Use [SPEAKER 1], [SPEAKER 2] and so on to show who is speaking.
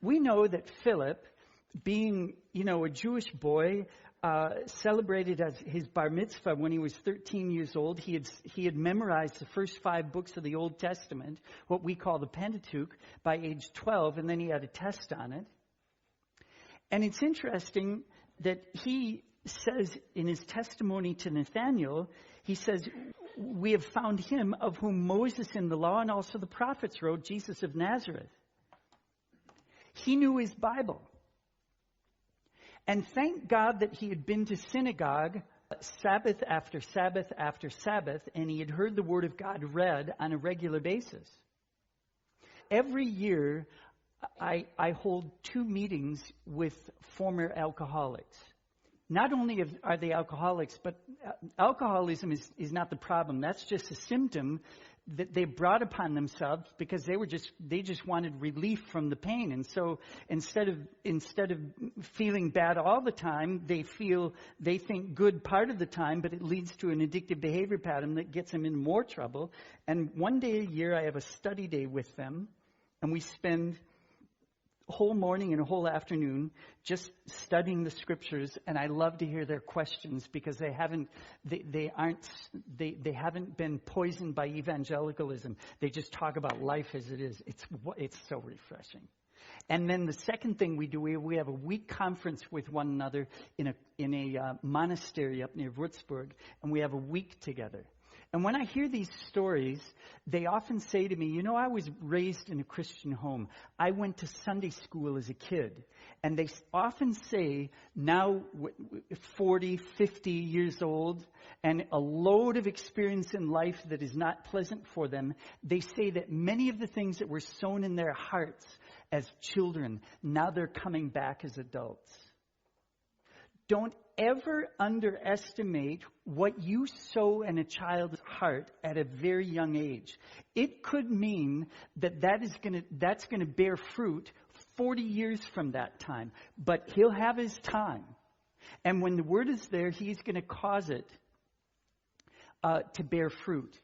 [SPEAKER 1] We know that Philip, being, a Jewish boy, celebrated as his bar mitzvah when he was 13 years old. He had memorized the first 5 books of the Old Testament, what we call the Pentateuch, by age 12, and then he had a test on it. And it's interesting that he says in his testimony to Nathanael, he says, we have found him of whom Moses in the law and also the prophets wrote, Jesus of Nazareth. He knew his Bible. And thank God that he had been to synagogue Sabbath after Sabbath after Sabbath, and he had heard the Word of God read on a regular basis. Every year, I hold 2 meetings with former alcoholics. Not only are they alcoholics, but alcoholism is not the problem. That's just a symptom that they brought upon themselves because they just wanted relief from the pain. And so instead of feeling bad all the time, they think good part of the time, but it leads to an addictive behavior pattern that gets them in more trouble. And one day a year, I have a study day with them, and we spend a whole morning and a whole afternoon just studying the scriptures, and I love to hear their questions because they haven't been poisoned by evangelicalism. They just talk about life as it is. It's so refreshing. And then the second thing we do, we have a week conference with one another in a monastery up near Würzburg, and we have a week together. And when I hear these stories, they often say to me, I was raised in a Christian home. I went to Sunday school as a kid. And they often say, now 40, 50 years old, and a load of experience in life that is not pleasant for them, they say that many of the things that were sown in their hearts as children, now they're coming back as adults. Don't ever underestimate what you sow in a child's heart at a very young age. It could mean that's going to bear fruit 40 years from that time. But he'll have his time. And when the word is there, he's going to cause it to bear fruit.